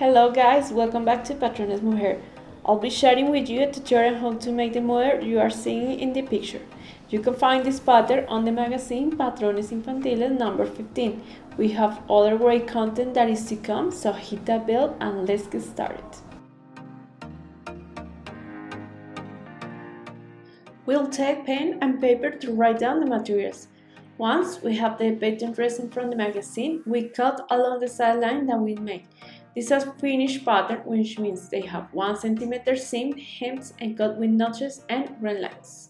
Hello guys, welcome back to Patrones Mujer. I'll be sharing with you a tutorial on how to make the model you are seeing in the picture. You can find this pattern on the magazine Patrones Infantiles number 15. We have other great content that is to come, so hit that bell and let's get started. We'll take pen and paper to write down the materials. Once we have the pattern resin from the magazine, we cut along the side line that we made. This is a finished pattern, which means they have 1 cm seam, hems, and cut with notches and red lines.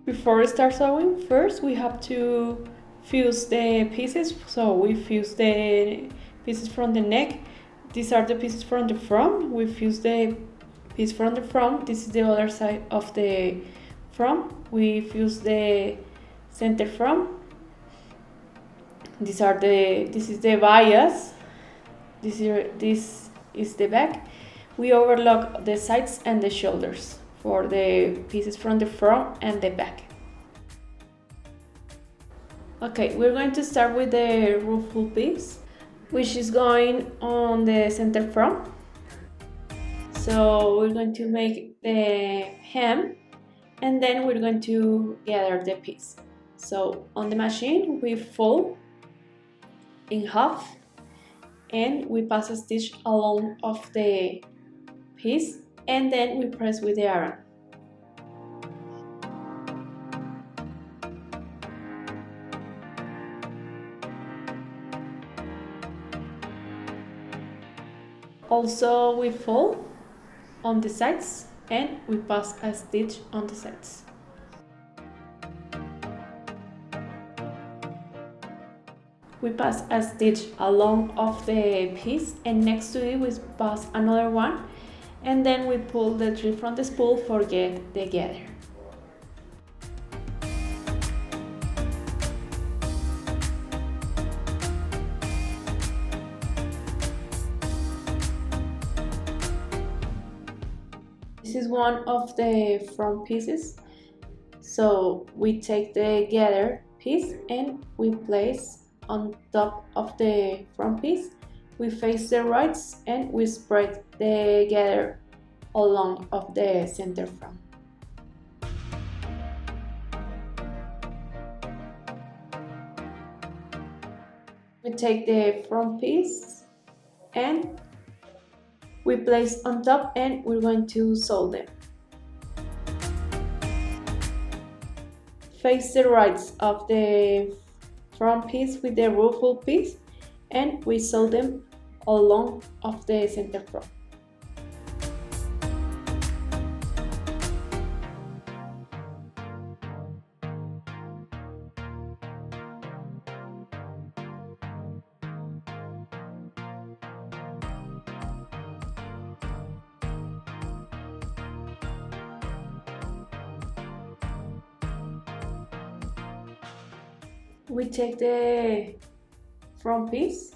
Before we start sewing, first we have to fuse the pieces. So we fuse the pieces from the neck. These are the pieces from the front. We fuse the piece from the front. This is the other side of the front. We fuse the center front. This is the bias. This is the back. We overlock the sides and the shoulders for the pieces from the front and the back. Okay, we're going to start with the ruffle piece, which is going on the center front. So we're going to make the hem and then we're going to gather the piece. So on the machine we fold in half and we pass a stitch along of the piece and then we press with the iron. Also we fold on the sides and we pass a stitch on the sides. We pass a stitch along of the piece and next to it we pass another one and then we pull the thread from the spool for get the gather. This is one of the front pieces. So we take the gather piece and we place on top of the front piece. We face the rights and we spread the gather along of the center front. We take the front piece and we place on top and we're going to sew them. Face the rights of the front piece with the ruffle piece and we sew them along of the center front. We take the front piece,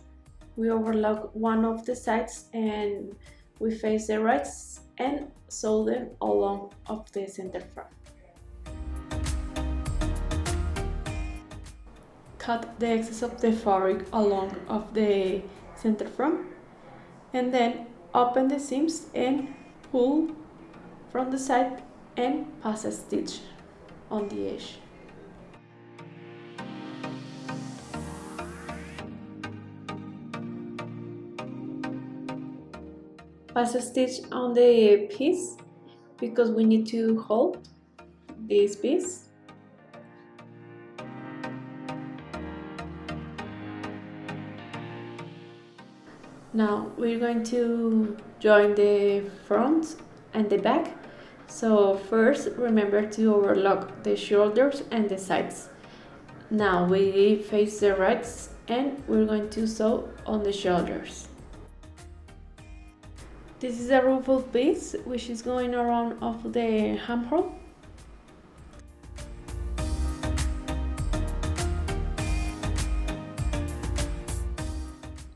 we overlock one of the sides and we face the rights and sew them along of the center front. Cut the excess of the fabric along of the center front and then open the seams and pull from the side and pass a stitch on the edge. Pass a stitch on the piece because we need to hold this piece. Now we're going to join the front and the back. So first remember to overlock the shoulders and the sides. Now we face the rights and we're going to sew on the shoulders. This is a ruffle piece which is going around of the armhole.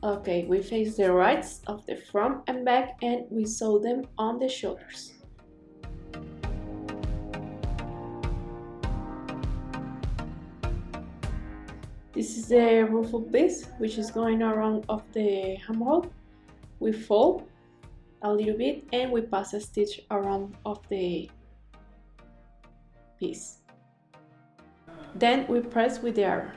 Okay, we face the rights of the front and back and we sew them on the shoulders. This is the ruffle piece, which is going around of the armhole. We fold a little bit and we pass a stitch around of the piece. Then we press with the arrow.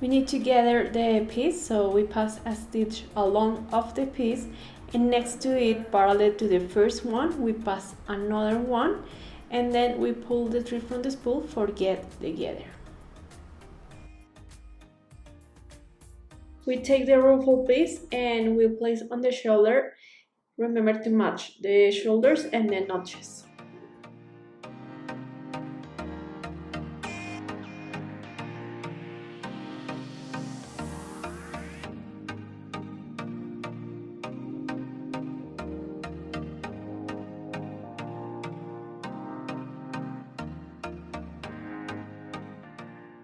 We need to gather the piece, so we pass a stitch along of the piece, and next to it, parallel to the first one, we pass another one, and then we pull the thread from the spool, forget the gather. We take the ruffle piece and we place on the shoulder. Remember to match the shoulders and the notches.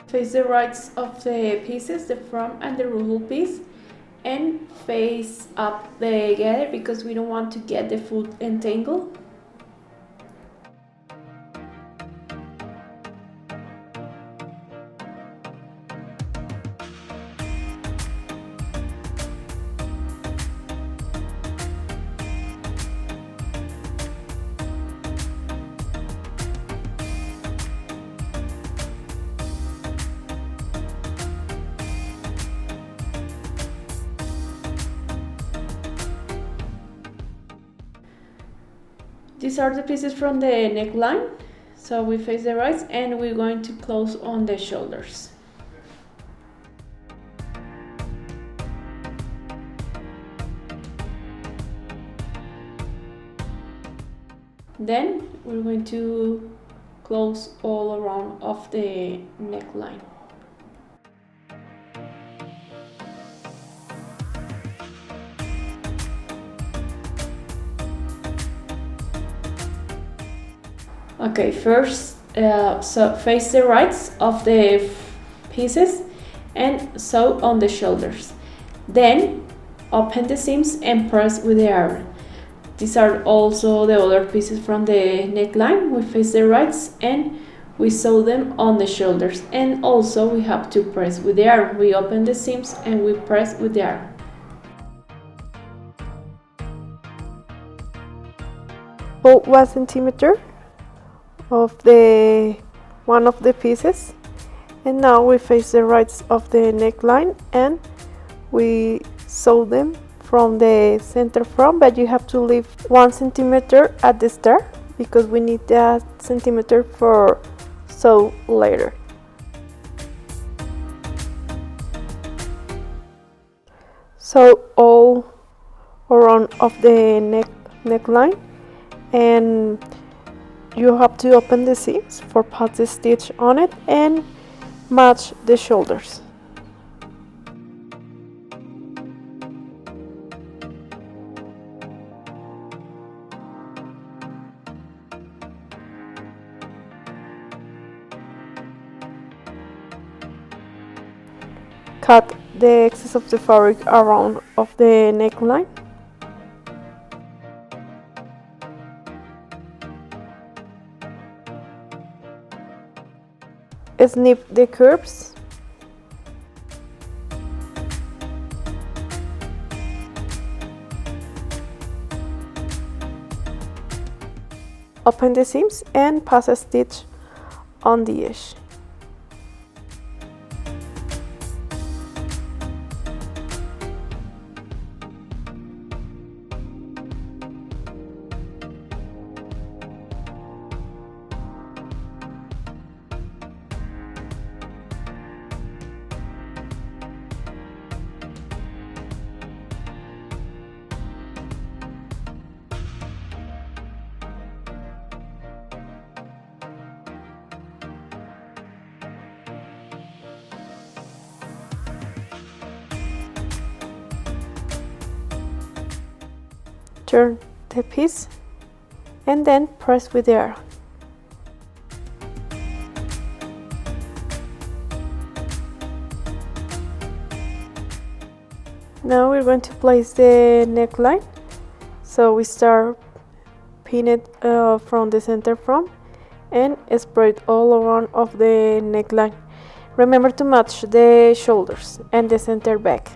Face the rights of the pieces, the front and the ruffle piece, and face up the gather because we don't want to get the foot entangled. These are the pieces from the neckline. So we face the rights and we're going to close on the shoulders. Then we're going to close all around of the neckline. Okay, first so face the rights of the pieces and sew on the shoulders. Then open the seams and press with the iron. These are also the other pieces from the neckline. We face the rights and we sew them on the shoulders. And also we have to press with the iron. We open the seams and we press with the iron. Pull 1 centimeter of the one of the pieces, and now we face the rights of the neckline and we sew them from the center front, but you have to leave 1 centimeter at the start because we need that centimeter for sew later. So all around of the neckline, and you have to open the seams for put the stitch on it and match the shoulders. Cut the excess of the fabric around of the neckline. Snip the curves. Open the seams and pass a stitch on the edge. turn the piece and then press with the arrow. Now we're going to place the neckline. So we start pin it from the center front and spread all around of the neckline. Remember to match the shoulders and the center back.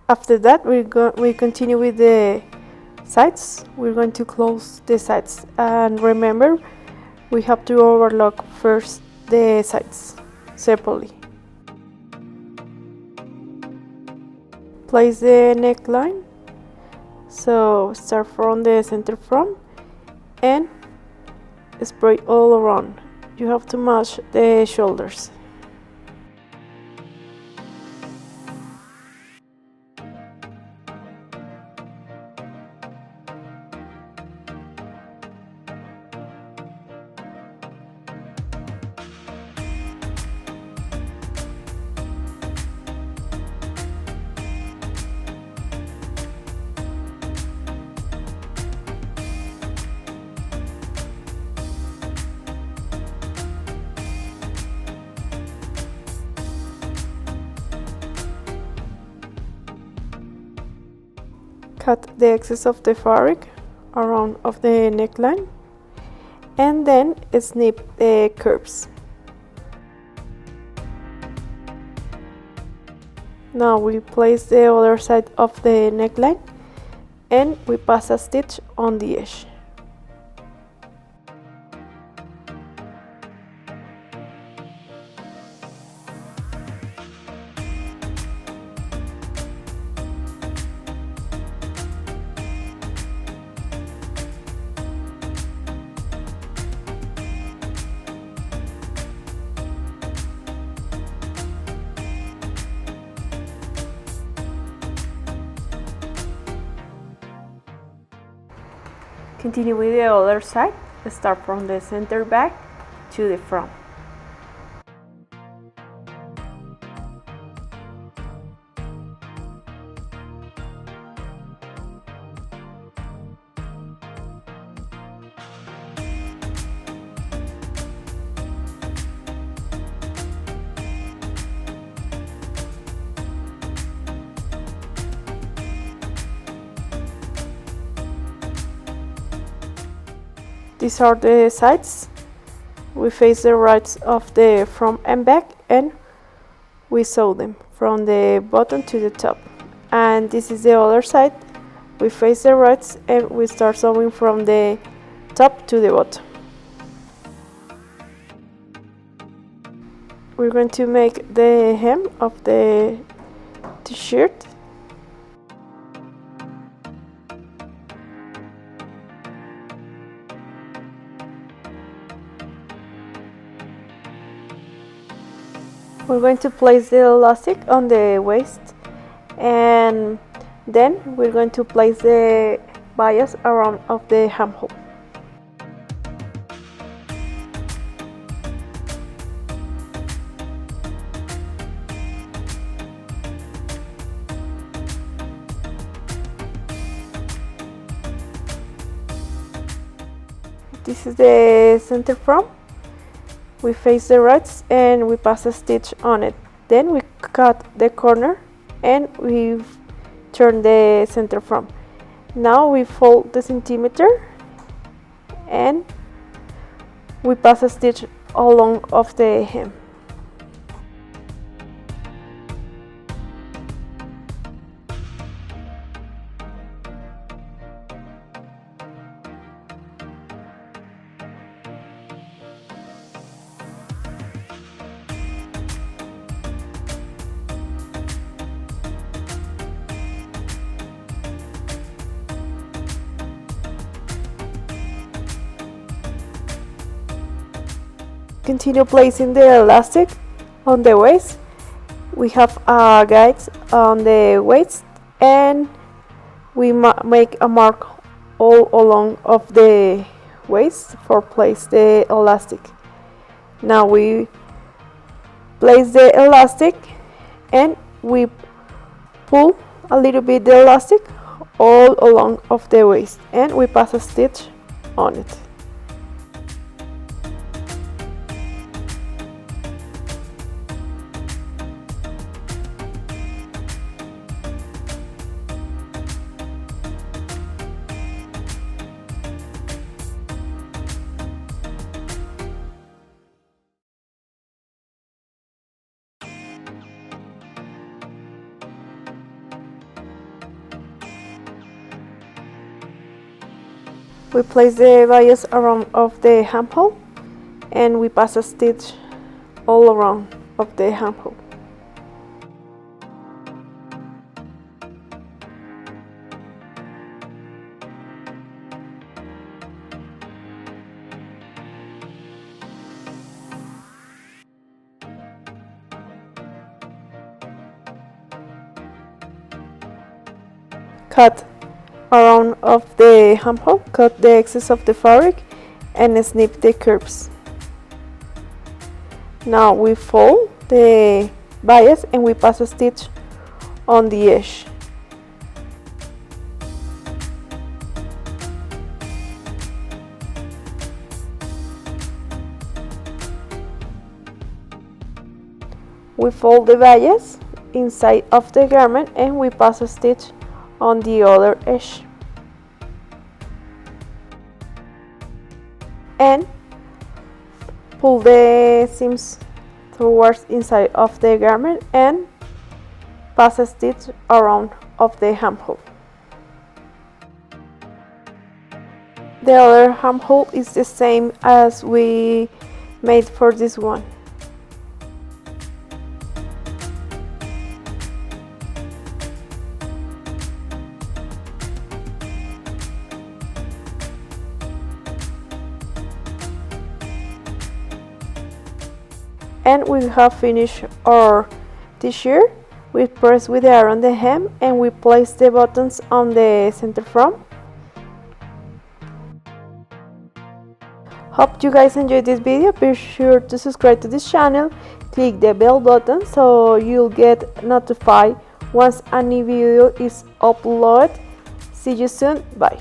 After that, we continue with the sides. We're going to close the sides, and remember, we have to overlock first the sides separately. Place the neckline. So start from the center front and spread all around. You have to match the shoulders. Cut the excess of the fabric around of the neckline and then snip the curves. Now we place the other side of the neckline and we pass a stitch on the edge. Continue with the other side. Start from the center back to the front. These are the sides. We face the rights of the front and back and we sew them from the bottom to the top. And this is the other side. We face the rights and we start sewing from the top to the bottom. We're going to make the hem of the t-shirt. We're going to place the elastic on the waist and then we're going to place the bias around of the armhole. This is the center front. We face the rights and we pass a stitch on it. Then we cut the corner and we turn the center front. Now we fold the centimeter and we pass a stitch along of the hem. continue placing the elastic on the waist. We have guides on the waist, and we make a mark all along of the waist for place the elastic. Now we place the elastic and we pull a little bit the elastic all along of the waist, and we pass a stitch on it. We place the bias around of the armhole, and we pass a stitch all around of the armhole. Cut around of the armhole, cut the excess of the fabric and snip the curves. Now we fold the bias and we pass a stitch on the edge. We fold the bias inside of the garment and we pass a stitch on the other edge. And pull the seams towards inside of the garment and pass a stitch around of the armhole. The other armhole is the same as we made for this one. And we have finished our t-shirt. We press with the iron the hem and we place the buttons on the center front. Hope you guys enjoyed this video. Be sure to subscribe to this channel, click the bell button so you'll get notified once a new video is uploaded. See you soon. Bye.